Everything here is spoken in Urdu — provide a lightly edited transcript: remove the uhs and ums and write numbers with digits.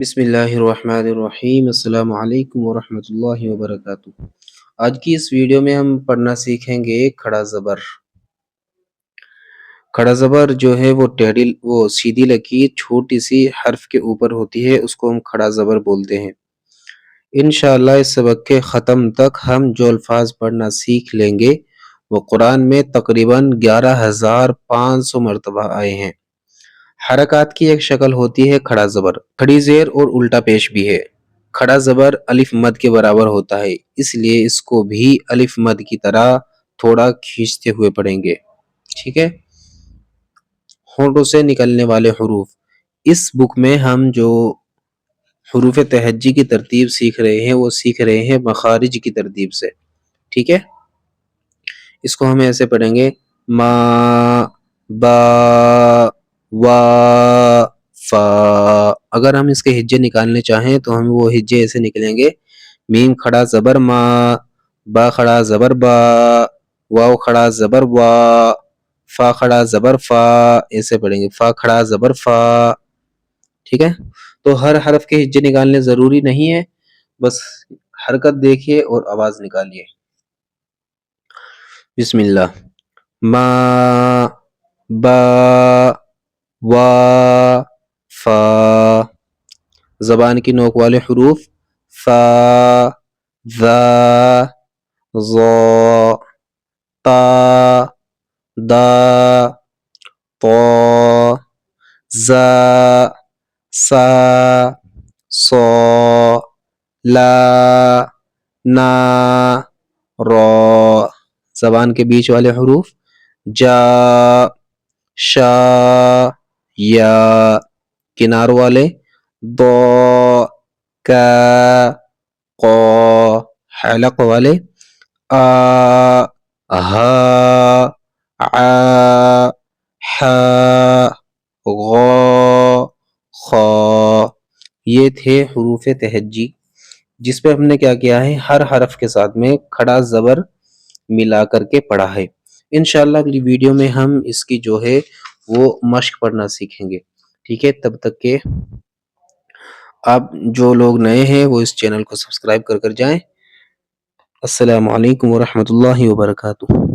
بسم اللہ الرحمن الرحیم۔ السلام علیکم ورحمۃ اللہ وبرکاتہ۔ آج کی اس ویڈیو میں ہم پڑھنا سیکھیں گے کھڑا زبر۔ کھڑا زبر جو ہے وہ سیدھی لکیر چھوٹی سی حرف کے اوپر ہوتی ہے، اس کو ہم کھڑا زبر بولتے ہیں۔ انشاءاللہ اس سبق کے ختم تک ہم جو الفاظ پڑھنا سیکھ لیں گے وہ قرآن میں تقریباً 11,500 مرتبہ آئے ہیں۔ حرکات کی ایک شکل ہوتی ہے کھڑا زبر، کھڑی زیر اور الٹا پیش بھی ہے۔ کھڑا زبر الف مد کے برابر ہوتا ہے، اس لیے اس کو بھی الف مد کی طرح تھوڑا کھینچتے ہوئے پڑھیں گے، ٹھیک ہے۔ ہونٹوں سے نکلنے والے حروف، اس بک میں ہم جو حروف تہجی کی ترتیب سیکھ رہے ہیں وہ سیکھ رہے ہیں مخارج کی ترتیب سے، ٹھیک ہے۔ اس کو ہم ایسے پڑھیں گے: ما، با، وا، فا۔ اگر ہم اس کے ہجے نکالنے چاہیں تو ہم وہ ہجے ایسے نکلیں گے: میم کھڑا زبر ما، با کھڑا زبر با، واو کھڑا زبر وا، فا کھڑا زبر فا، ایسے پڑھیں گے: فا کھڑا زبر فا، ٹھیک ہے۔ تو ہر حرف کے ہجے نکالنے ضروری نہیں ہے، بس حرکت دیکھیے اور آواز نکالیے۔ بسم اللہ: ما، با، وا، فا۔ زبان کی نوک والے حروف: فا، ذا، ظا، تا، دا، طا، زا، سا، صا، لا، نا، را۔ زبان کے بیچ والے حروف: جا، شا، یا۔ کناروں والے: ضا، کا، قا۔ حلق والے: آ، ہا، عا، حا، غا، خا۔ یہ تھے حروف تہجی، جس پہ ہم نے کیا کیا ہے، ہر حرف کے ساتھ میں کھڑا زبر ملا کر کے پڑھا ہے۔ انشاءاللہ اگلی ویڈیو میں ہم اس کی جو ہے وہ مشق پڑھنا سیکھیں گے، ٹھیک ہے۔ تب تک کہ آپ جو لوگ نئے ہیں وہ اس چینل کو سبسکرائب کر جائیں۔ السلام علیکم ورحمۃ اللہ وبرکاتہ۔